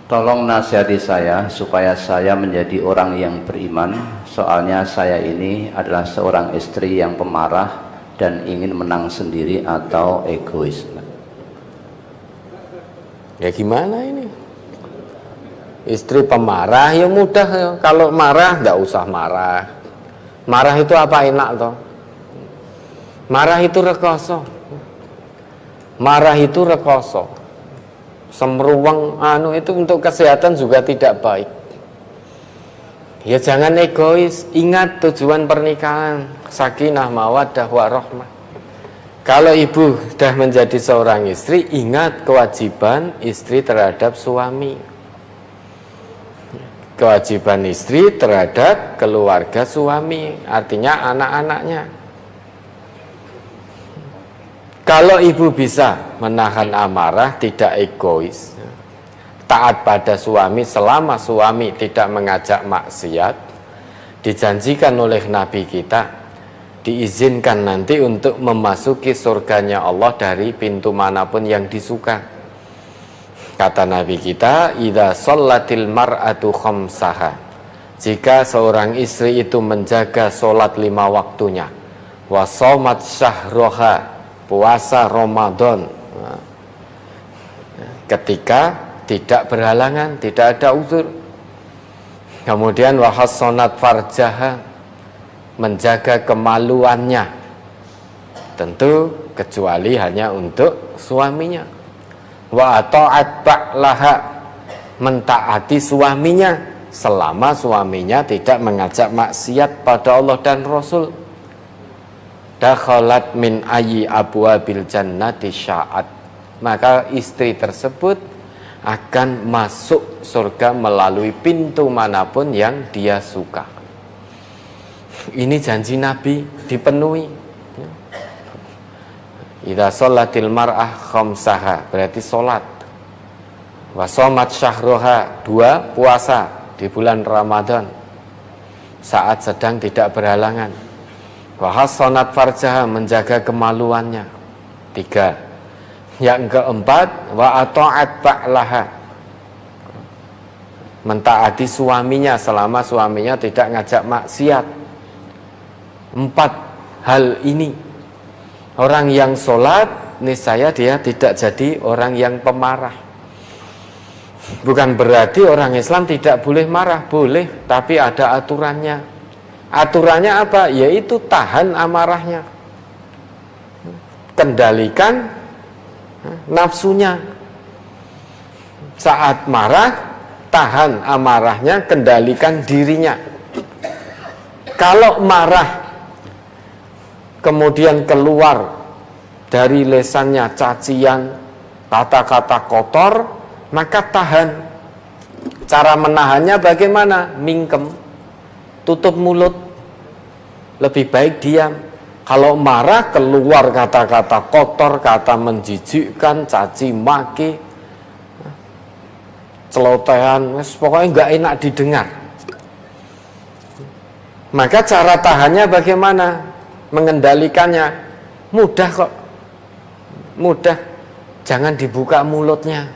Tolong nasihati saya supaya saya menjadi orang yang beriman. Soalnya saya ini adalah seorang istri yang pemarah dan ingin menang sendiri atau egois. Ya gimana ini? Istri pemarah ya mudah ya. Kalau marah nggak usah marah. Marah itu apa enak toh? Marah itu rekoso. Marah itu rekoso. Semruweng itu untuk kesehatan juga tidak baik. Ya jangan egois. Ingat tujuan pernikahan, sakinah mawaddah warahmah. Kalau ibu sudah menjadi seorang istri, ingat kewajiban istri terhadap suami, kewajiban istri terhadap keluarga suami, artinya anak-anaknya. Kalau ibu bisa menahan amarah, tidak egois, taat pada suami selama suami tidak mengajak maksiat, dijanjikan oleh Nabi kita, diizinkan nanti untuk memasuki surganya Allah dari pintu manapun yang disuka. Kata Nabi kita, idza shallatil mar'atu khamsaha, jika seorang istri itu menjaga sholat 5 waktunya, wa shaumat syahroha, puasa Ramadan, ketika tidak berhalangan, tidak ada uzur, kemudian wa hassonat farjaha, menjaga kemaluannya, tentu kecuali hanya untuk suaminya, wa ata'at ba'laha, mentaati suaminya selama suaminya tidak mengajak maksiat pada Allah dan Rasul. Dakhalat min ayyi abwabil jannati sya'at, maka istri tersebut akan masuk surga melalui pintu manapun yang dia suka. Ini janji Nabi dipenuhi. Idza sholatil mar'ah khamsaha, berarti sholat. Wa shamat syahroha, 2 puasa di bulan Ramadan saat sedang tidak berhalangan. Wa hassonat farjaha, menjaga kemaluannya, 3. Yang keempat, wa ata'at ba'laha, mentaati suaminya selama suaminya tidak ngajak maksiat. 4 hal ini, orang yang sholat niscaya dia tidak jadi orang yang pemarah. Bukan berarti orang Islam tidak boleh marah, boleh, tapi ada aturannya. Aturannya apa? Yaitu tahan amarahnya, kendalikan nafsunya. Saat marah, tahan amarahnya, kendalikan dirinya. Kalau marah kemudian keluar dari lesannya cacian, kata-kata kotor, maka tahan. Cara menahannya bagaimana? Mingkem, tutup mulut, lebih baik diam. Kalau marah keluar kata-kata kotor, kata menjijikkan, caci maki, celotehan, pokoknya nggak enak didengar. Maka cara tahannya bagaimana? Mengendalikannya mudah kok, mudah. Jangan dibuka mulutnya,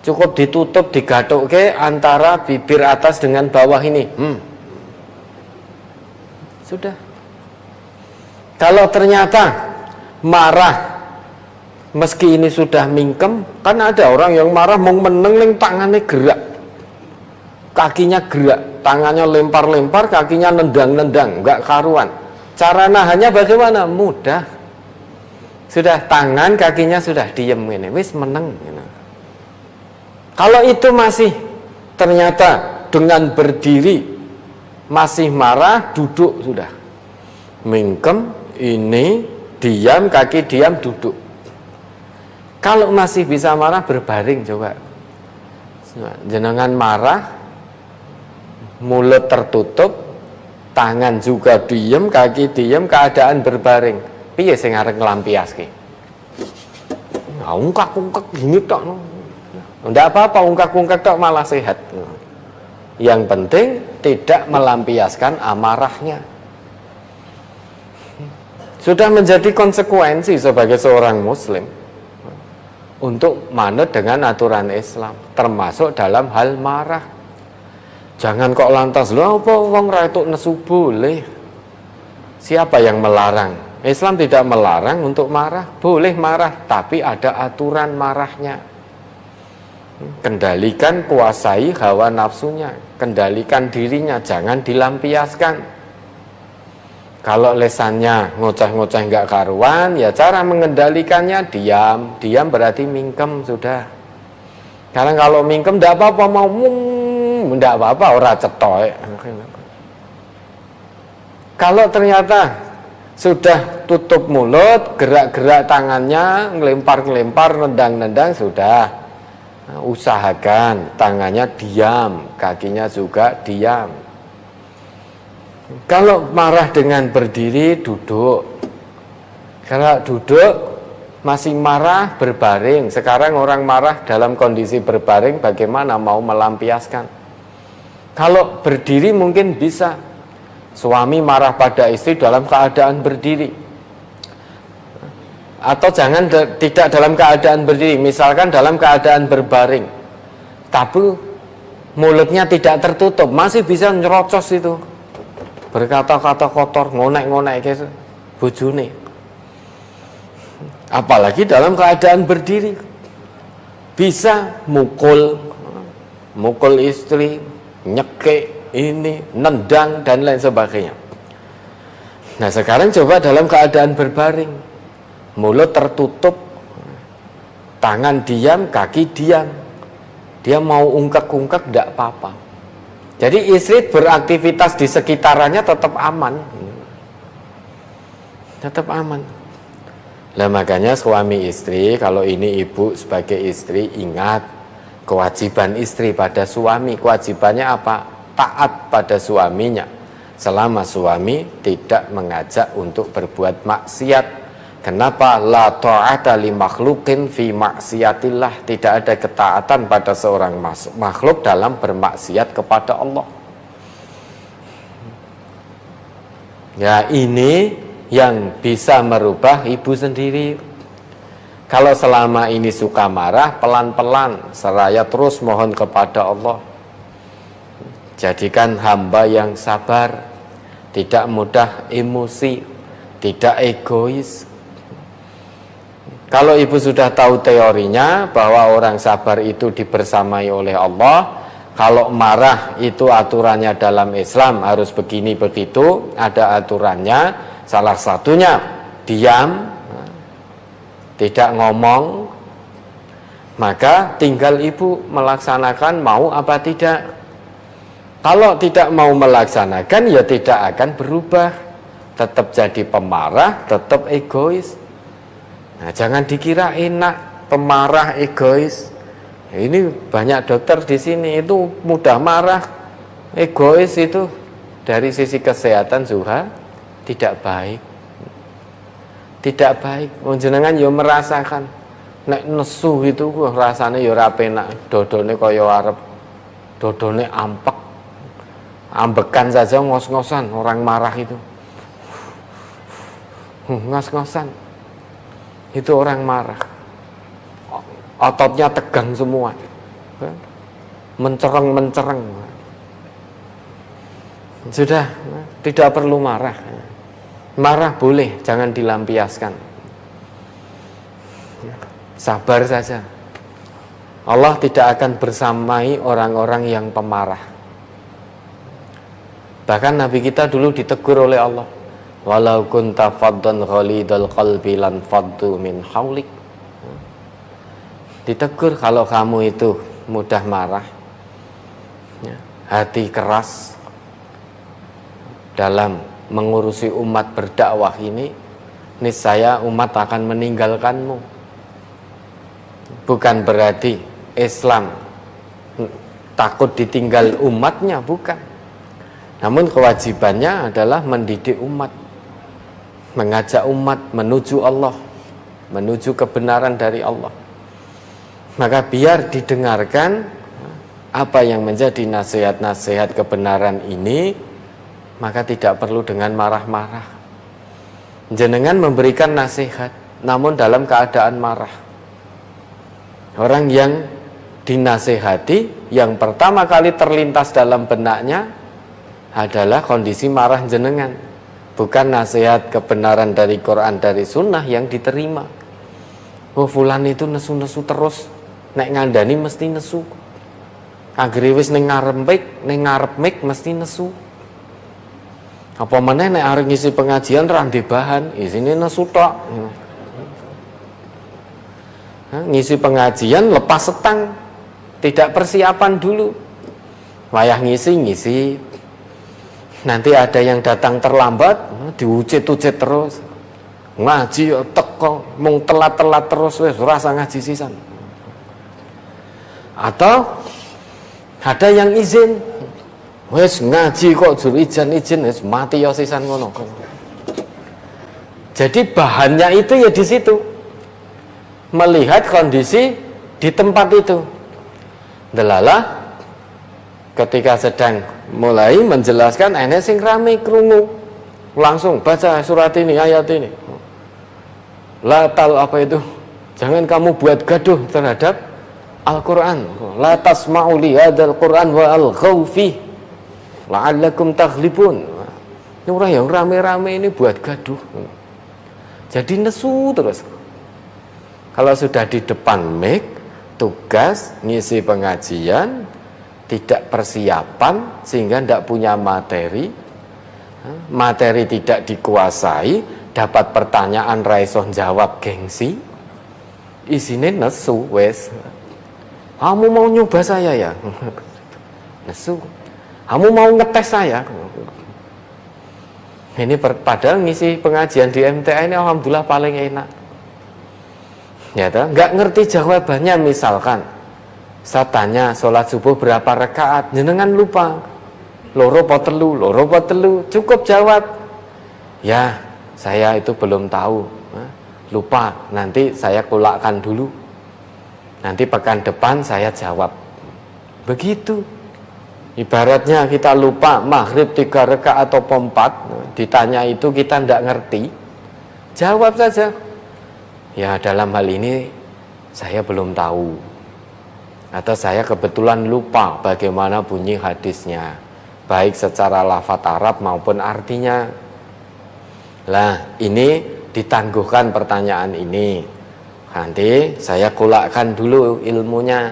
cukup ditutup, digathuk antara bibir atas dengan bawah ini. Sudah. Kalau ternyata marah, meski ini sudah mingkem, kan ada orang yang marah mau meneng, tangannya gerak, kakinya gerak, tangannya lempar-lempar, kakinya nendang-nendang, nggak karuan. Cara nahannya bagaimana? Mudah. Sudah, tangan kakinya sudah diem ini, wis meneng. Kalau itu masih ternyata dengan berdiri masih marah, duduk sudah. Mingkem, ini diam, kaki diam, duduk. Kalau masih bisa marah, berbaring coba. Jenengan marah, mulut tertutup, tangan juga diam, kaki diam, keadaan berbaring. Piye sing arep nglampiaske? Ungkak-ungkak gini tok. Ndak apa-apa, ungkak-ungkak tok malah sehat. Yang penting tidak melampiaskan amarahnya. Sudah menjadi konsekuensi sebagai seorang muslim. untuk manut dengan aturan Islam, termasuk dalam hal marah. Jangan kok lantas, lho apa wong ra entuk nesu boleh. Siapa yang melarang? Islam tidak melarang untuk marah, boleh marah, tapi ada aturan marahnya. Kendalikan, kuasai hawa nafsunya, kendalikan dirinya, jangan dilampiaskan. Kalau lesannya ngoceh-ngoceh nggak karuan, ya cara mengendalikannya diam. Diam berarti mingkem sudah. Karena kalau mingkem nggak apa-apa, mau nggak apa-apa, ora cetoy. Kalau ternyata sudah tutup mulut, gerak-gerak tangannya, ngelempar-ngelempar, nendang-nendang, sudah. Nah, usahakan tangannya diam, kakinya juga diam. Kalau marah dengan berdiri, duduk. Kalau duduk masih marah, berbaring. Sekarang orang marah dalam kondisi berbaring, bagaimana mau melampiaskan? Kalau berdiri mungkin bisa. Suami marah pada istri dalam keadaan berdiri. Atau jangan tidak dalam keadaan berdiri, misalkan dalam keadaan berbaring. Tapi mulutnya tidak tertutup, masih bisa nyerocos itu. Berkata-kata kotor, ngonek-ngonek ke bojone. Apalagi dalam keadaan berdiri. Bisa mukul istri, nyekek ini, nendang dan lain sebagainya. Nah, sekarang coba dalam keadaan berbaring. Mulut tertutup, tangan diam, kaki diam. Dia mau ungkek-ungkek tidak apa-apa. Jadi istri beraktivitas di sekitarannya tetap aman. Tetap aman. Nah, makanya suami istri, kalau ini ibu sebagai istri, ingat kewajiban istri pada suami. Kewajibannya apa? Taat pada suaminya. Selama suami tidak mengajak untuk berbuat maksiat. Kenapa? La ta'ata li makhlukin fi maksiatillah. Tidak ada ketaatan pada seorang makhluk dalam bermaksiat kepada Allah. Ya, ini yang bisa merubah ibu sendiri. Kalau selama ini suka marah, pelan-pelan seraya terus mohon kepada Allah. Jadikan hamba yang sabar, tidak mudah emosi, tidak egois. Kalau ibu sudah tahu teorinya bahwa orang sabar itu dibersamai oleh Allah, kalau marah itu aturannya dalam Islam harus begini begitu, ada aturannya. Salah satunya diam, tidak ngomong, maka tinggal ibu melaksanakan mau apa tidak. Kalau tidak mau melaksanakan, ya tidak akan berubah, tetap jadi pemarah, tetap egois. Nah, jangan dikira enak pemarah egois. Ini banyak dokter di sini itu mudah marah, egois itu dari sisi kesehatan juga tidak baik. Tidak baik. Jenengan yo merasakan nek nesu itu rasane yo ora penak, dodone kaya arep dodone ampek. Ambekan saja ngos-ngosan orang marah itu. Ngos-ngosan. Itu orang marah, ototnya tegang semua, mencereng. Sudah, tidak perlu marah. Marah boleh, jangan dilampiaskan. Sabar saja. Allah tidak akan bersamai orang-orang yang pemarah. Bahkan Nabi kita dulu ditegur oleh Allah. Walau kunta faddan ghalidal qalbi lan faddu min haulik. Ditegur kalau kamu itu mudah marah, hati keras dalam mengurusi umat berdakwah ini, niscaya umat akan meninggalkanmu. Bukan berarti Islam takut ditinggal umatnya, bukan. Namun kewajibannya adalah mendidik umat, mengajak umat menuju Allah, menuju kebenaran dari Allah. Maka biar didengarkan apa yang menjadi nasihat-nasihat kebenaran ini, maka tidak perlu dengan marah-marah. Jenengan memberikan nasihat, namun dalam keadaan marah. Orang yang dinasehati, yang pertama kali terlintas dalam benaknya adalah kondisi marah jenengan, bukan nasihat kebenaran dari Quran, dari sunnah yang diterima. Oh, fulan itu nesu-nesu terus, nek ngandani mesti nesu, anggere wis ning ngarep mik mesti nesu. Apa meneh nek arep ngisi pengajian ra ndek bahan, isine nesu tok. Ngisi pengajian lepas setang, tidak persiapan dulu. Wayah ngisi. Nanti ada yang datang terlambat, diucit-ucit terus. Ngaji ya teko, mung telat-telat terus wis rasa ngaji sisan. Atau ada yang izin, wis ngaji kok jur izin wis mati ya sisan ngono. Jadi bahannya itu ya di situ. Melihat kondisi di tempat itu. Delalah ketika sedang mulai menjelaskan, ene sing rame krungu, langsung baca surat ini, ayat ini. Latal apa itu? Jangan kamu buat gaduh terhadap Al-Quran. La tasma'u li hadzal Quran wa alghaw fi la'allakum taghlibun. Ini orang yang rame-rame ini buat gaduh. Jadi nesu terus. Kalau sudah di depan mic, tugas ngisi pengajian, tidak persiapan sehingga tidak punya materi tidak dikuasai, dapat pertanyaan raiso jawab gengsi, isine nesu wes. Kamu mau nyoba saya ya? Nesu. Kamu mau ngetes saya? Ini padahal ngisi pengajian di MTA ini alhamdulillah paling enak. Ya toh, nggak ngerti jawabannya, misalkan saya tanya sholat subuh berapa rakaat, jenengan lupa, loro po telu, cukup jawab, ya saya itu belum tahu, lupa, nanti saya kulakkan dulu, nanti pekan depan saya jawab. Begitu. Ibaratnya kita lupa maghrib 3 rakaat atau 4, ditanya itu kita tidak ngerti, jawab saja. Ya dalam hal ini saya belum tahu, atau saya kebetulan lupa bagaimana bunyi hadisnya, baik secara lafadz Arab maupun artinya. Lah ini ditangguhkan pertanyaan ini, nanti saya kulakkan dulu ilmunya,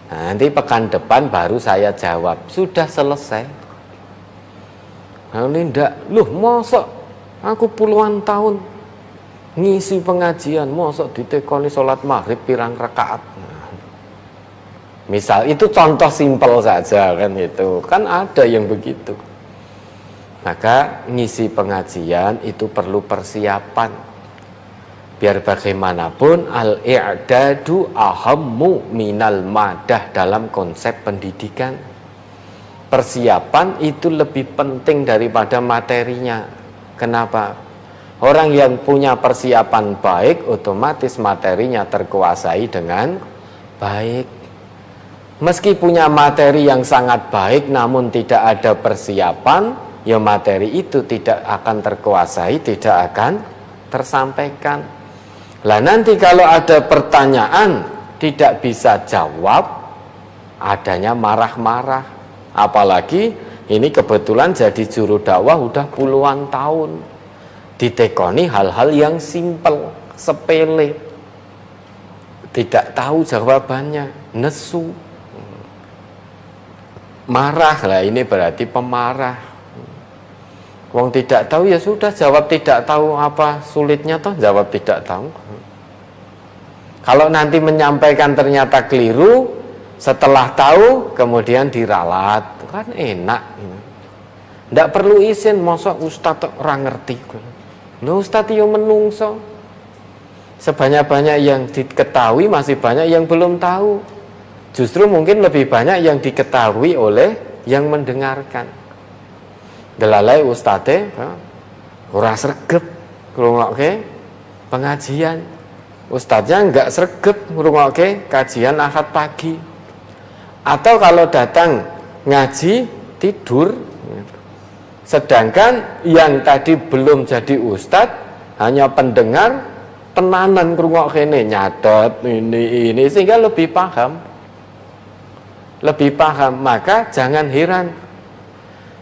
nanti pekan depan baru saya jawab, sudah selesai. Nah, ini ndak, loh mosok aku puluhan tahun ngisi pengajian, mosok ditekoni sholat maghrib pirang rakaat. Misal itu contoh simpel saja kan, itu kan ada yang begitu. Maka ngisi pengajian itu perlu persiapan. Biar bagaimanapun al-i'dadu ahammu minal madah dalam konsep pendidikan. Persiapan itu lebih penting daripada materinya. Kenapa? Orang yang punya persiapan baik, otomatis materinya terkuasai dengan baik. Meski punya materi yang sangat baik, namun tidak ada persiapan, ya materi itu tidak akan terkuasai, tidak akan tersampaikan. Lah nanti kalau ada pertanyaan tidak bisa jawab, adanya marah-marah. Apalagi ini kebetulan jadi juru dakwah udah puluhan tahun, ditekoni hal-hal yang simpel, sepele, tidak tahu jawabannya, nesu, marah. Lah ini berarti pemarah. Wong tidak tahu ya sudah, jawab tidak tahu, apa sulitnya toh jawab tidak tahu. Kalau nanti menyampaikan ternyata keliru, setelah tahu kemudian diralat, kan enak. Tidak perlu izin, masa ustadz orang ngerti. Loh ustadz yang menungso, sebanyak-banyak yang diketahui masih banyak yang belum tahu. Justru mungkin lebih banyak yang diketahui oleh yang mendengarkan. Delalai ustadz ora sregep ngrungokke pengajian, ustadznya enggak sregep ngrungokke kajian Ahad pagi. Atau kalau datang ngaji tidur. Sedangkan yang tadi belum jadi ustadz, hanya pendengar, tenanan ngrungok kene nyatet ini sehingga lebih paham. Maka jangan heran.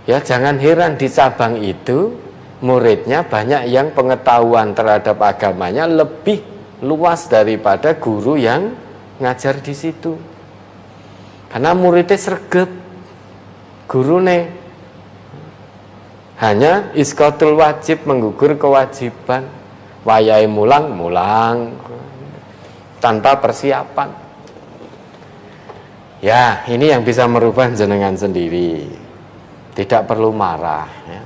Ya, jangan heran di cabang itu muridnya banyak yang pengetahuan terhadap agamanya lebih luas daripada guru yang ngajar di situ. Karena muridnya sregep, gurune hanya iskotul wajib, menggugur kewajiban, wayai mulang tanpa persiapan. Ya, ini yang bisa merubah jenengan sendiri. Tidak perlu marah. Ya.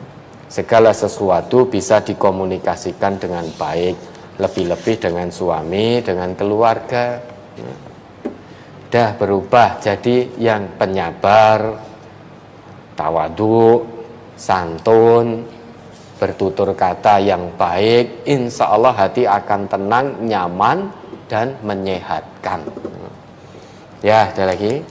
Segala sesuatu bisa dikomunikasikan dengan baik, lebih-lebih dengan suami, dengan keluarga. Ya. Dah berubah jadi yang penyabar, tawadu, santun, bertutur kata yang baik, insya Allah hati akan tenang, nyaman, dan menyehatkan. Ya, ada lagi.